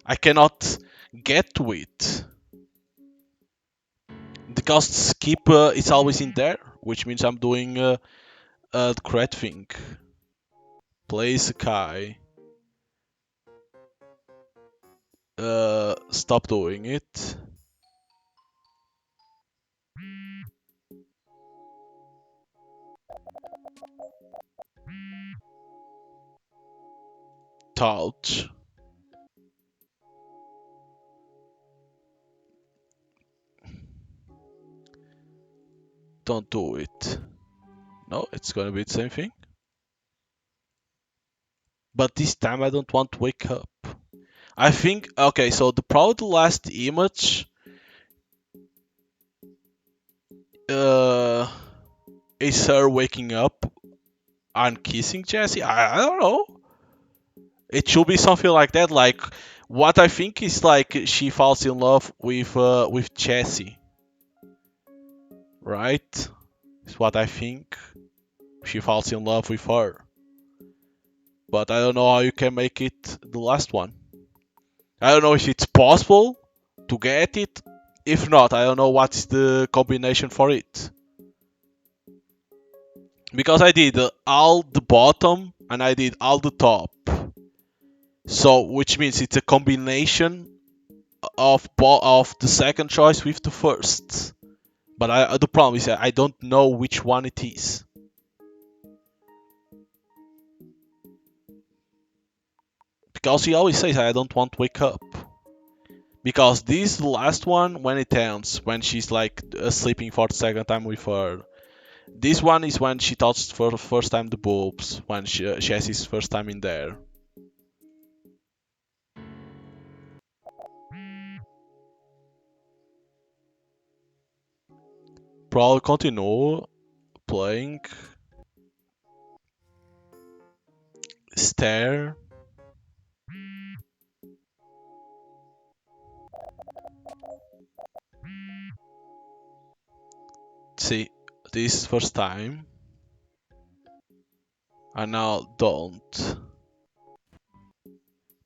I cannot get to it. Because skip is always in there, which means I'm doing the correct thing. Play Sakai. Stop doing it. Touch. Don't do it. No, it's gonna be the same thing. But this time I don't want to wake up. I think, okay, so probably the last image uh, is her waking up and kissing Jesse. I don't know. It should be something like that. Like what I think is like she falls in love with Jesse, right? Is what I think. She falls in love with her. But I don't know how you can make it the last one. I don't know if it's possible to get it. If not, I don't know what's the combination for it. Because I did all the bottom and I did all the top. So, which means it's a combination of the second choice with the first. But the problem is that I don't know which one it is. Because he always says I don't want to wake up. Because this is the last one when it ends, when she's like sleeping for the second time with her. This one is when she touched for the first time the boobs, when she has his first time in there. Probably continue playing. Stare. See, this first time. And now don't.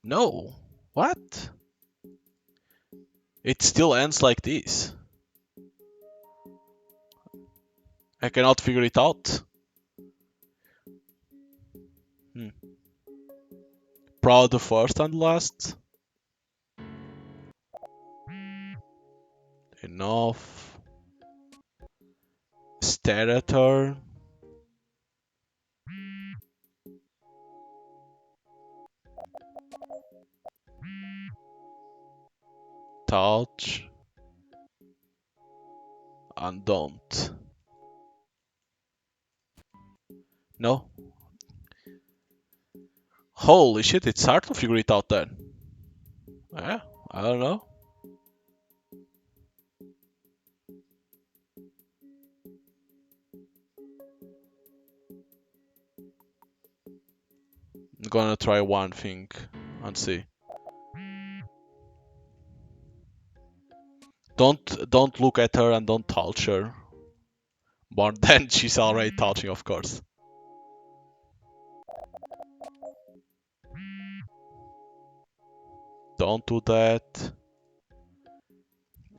No. What? It still ends like this. I cannot figure it out. Hmm. Probably the first and last. Enough. Stare at her. Touch. And don't. No. Holy shit, it's hard to figure it out then. Yeah, I don't know. I'm gonna try one thing and see. Don't look at her and don't touch her. But then she's already touching, of course. Don't do that.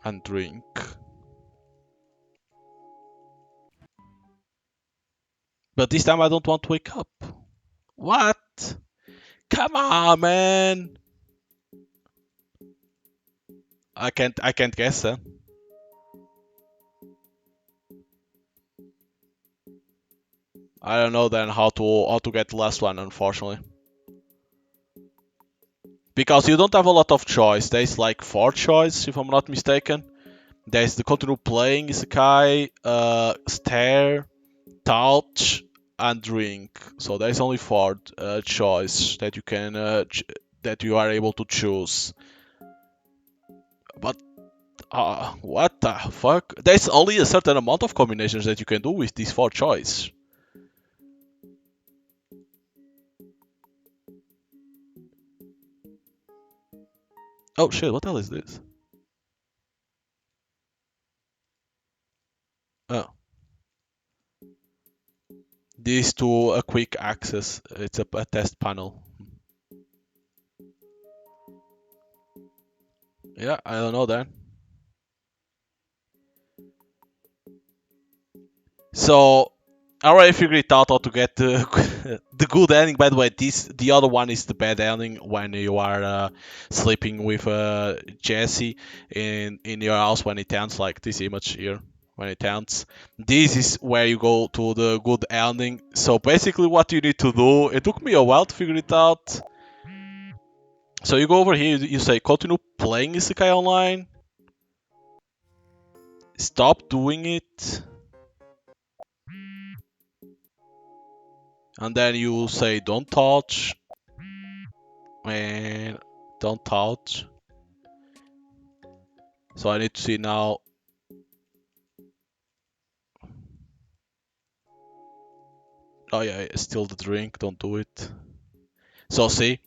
And drink. But this time I don't want to wake up. What? Come on, man. I can't guess that. I don't know then how to get the last one, unfortunately. Because you don't have a lot of choice. There's like four choice, if I'm not mistaken. There's the continue playing isekai, stare, touch, and drink. So there's only four choice that you can that you are able to choose. But what the fuck? There's only a certain amount of combinations that you can do with these four choice. Oh shit! What the hell is this? Oh, these to a quick access. It's a test panel. Yeah, I don't know then. So I already figured it out how to get the the good ending. By the way, the other one is the bad ending when you are sleeping with Jesse in your house when it ends, like this image here when it ends. This is where you go to the good ending. So basically, what you need to do. It took me a while to figure it out. So you go over here. You say continue playing Isekai Online. Stop doing it. And then you say don't touch and don't touch. So I need to see now. Oh yeah, still the drink. Don't do it. So see.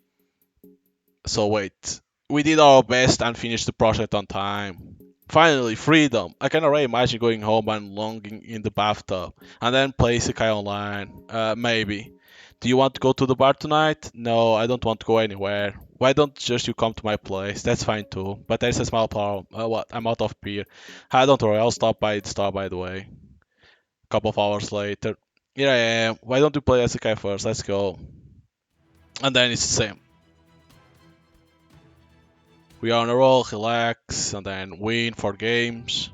So wait. We did our best and finished the project on time. Finally, freedom. I can already imagine going home and longing in the bathtub, and then play Isekai Online. Maybe. Do you want to go to the bar tonight? No, I don't want to go anywhere. Why don't just you come to my place? That's fine too. But there's a small problem. What? I'm out of beer. Don't worry, I'll stop by the store by the way. Couple of hours later. Here I am. Why don't you play Isekai first? Let's go. And then it's the same. We are on a roll, relax, and then win for games.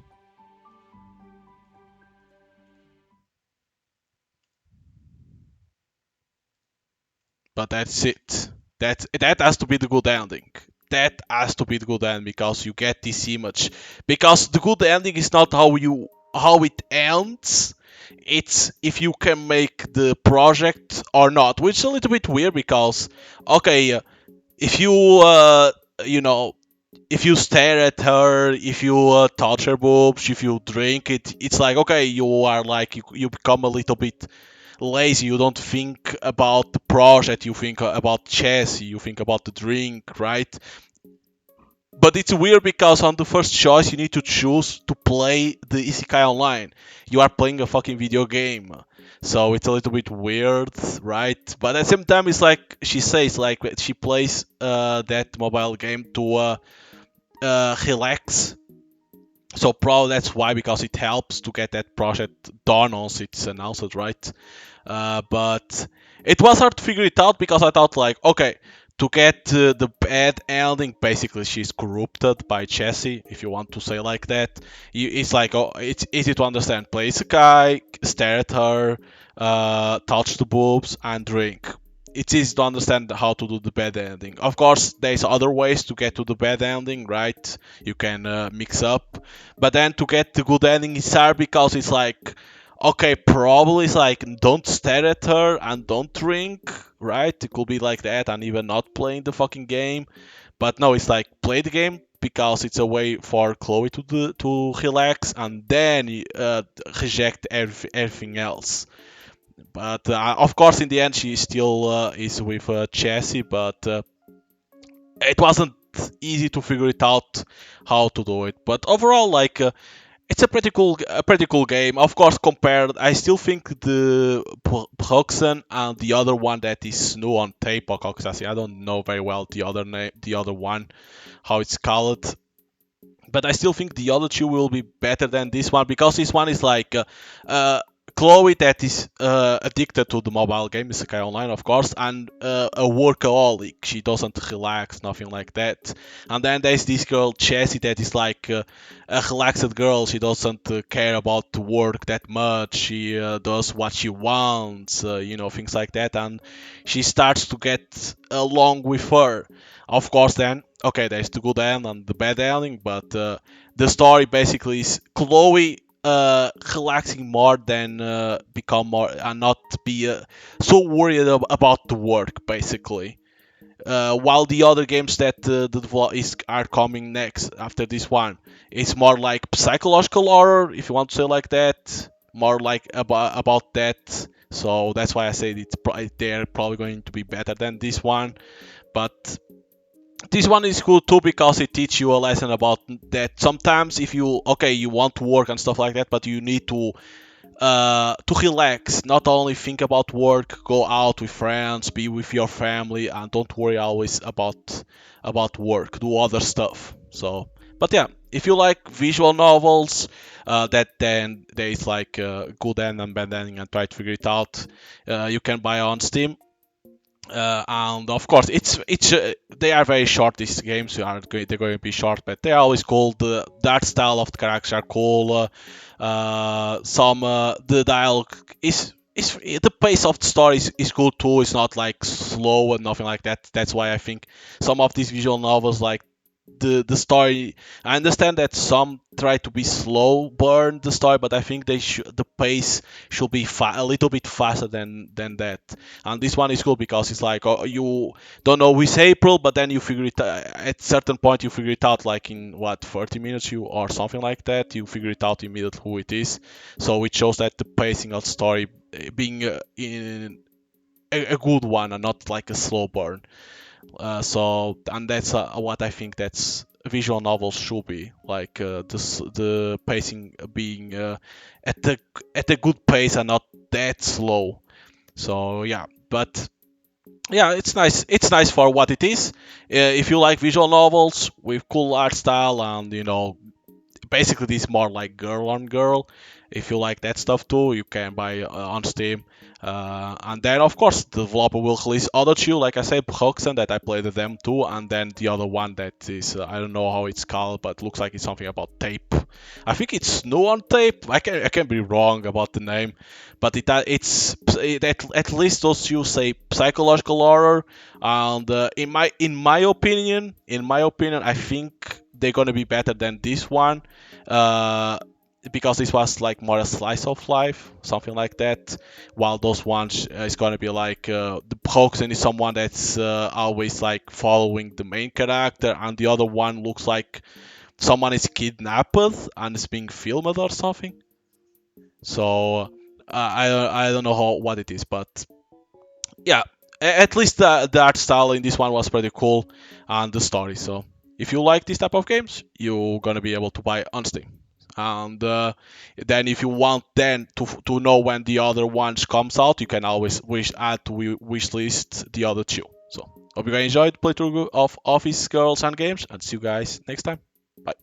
But that's it. That has to be the good ending. That has to be the good ending because you get this image. Because the good ending is not how it ends. It's if you can make the project or not, which is a little bit weird because okay, if you you know if you stare at her, if you touch her boobs, if you drink it, it's like okay, you are like you become a little bit lazy. You don't think about the project. You think about chess. You think about the drink, right? But it's weird because on the first choice you need to choose to play the Isekai Online. You are playing a fucking video game. So it's a little bit weird, right? But at the same time, it's like she says, like she plays that mobile game to relax. So probably that's why, because it helps to get that project done once it's announced, right? But it was hard to figure it out because I thought like, okay, to get the bad ending, basically she's corrupted by Chessie, if you want to say like that. It's like, oh, it's easy to understand. Place a guy, stare at her, touch the boobs, and drink. It's easy to understand how to do the bad ending. Of course, there's other ways to get to the bad ending, right? You can mix up, but then to get the good ending is hard because it's like, okay, probably it's like don't stare at her and don't drink, right? It could be like that and even not playing the fucking game. But no, it's like play the game because it's a way for Chloe to relax and then reject everything else. But of course, in the end, she still is with Chessie, but it wasn't easy to figure it out how to do it. But overall, like it's a pretty cool game. Of course, compared, I still think the Proxen and the other one that is Snow on Tape or Coxassi. I don't know very well the other name, the other one, how it's called. But I still think the other two will be better than this one because this one is like Chloe that is addicted to the mobile game, Isekai Online, of course, and a workaholic. She doesn't relax, nothing like that. And then there's this girl, Chessie, that is like a relaxed girl. She doesn't care about the work that much. She does what she wants, things like that. And she starts to get along with her. Of course, then, okay, there's the good end and the bad ending, but the story basically is Chloe relaxing more than become more and not be so worried about the work basically. While the other games that are coming next after this one, it's more like psychological horror, if you want to say like that, more like about that. So that's why I said they're probably going to be better than this one. But this one is cool too because it teaches you a lesson about that sometimes if you you want to work and stuff like that, but you need to relax, not only think about work, go out with friends, be with your family, and don't worry always about work, do other stuff. So but yeah, if you like visual novels, that then there is like good end and bad ending and try to figure it out, you can buy on Steam. And of course, it's they are very short. These games they're going to be short, but they are always cool. The art style of the characters are cool. Some the dialogue is the pace of the story is good too. It's not like slow and nothing like that. That's why I think some of these visual novels like the story. I understand that some try to be slow burn the story, but I think the pace should be a little bit faster than that. And this one is cool because it's like you don't know who's April, but then you figure it at certain point you figure it out like in what 30 minutes you or something like that. You figure it out immediately who it is. So it shows that the pacing of the story being in a good one and not like a slow burn. And that's what I think that's visual novels should be like the pacing being at the at a good pace and not that slow. So yeah, but yeah, it's nice. It's nice for what it is. If you like visual novels with cool art style and basically this is more like girl on girl. If you like that stuff too, you can buy on Steam. And then of course the developer will release other two, like I said, Hoxen that I played with them too, and then the other one that is I don't know how it's called, but looks like it's something about tape. I think it's Snow on Tape. I can be wrong about the name, but at least those two say psychological horror, and in my opinion, I think they're gonna be better than this one, uh, because this was like more a slice of life, something like that. While those ones is gonna be like the Hoxen is someone that's always like following the main character, and the other one looks like someone is kidnapped and is being filmed or something. So I don't know what it is, but yeah, at least the art style in this one was pretty cool, and the story. So if you like this type of games, you're gonna be able to buy on Steam. And then if you want then to know when the other ones comes out, you can always add to wish list the other two. So hope you guys enjoyed playthrough of Office Girls and Games, and see you guys next time. Bye.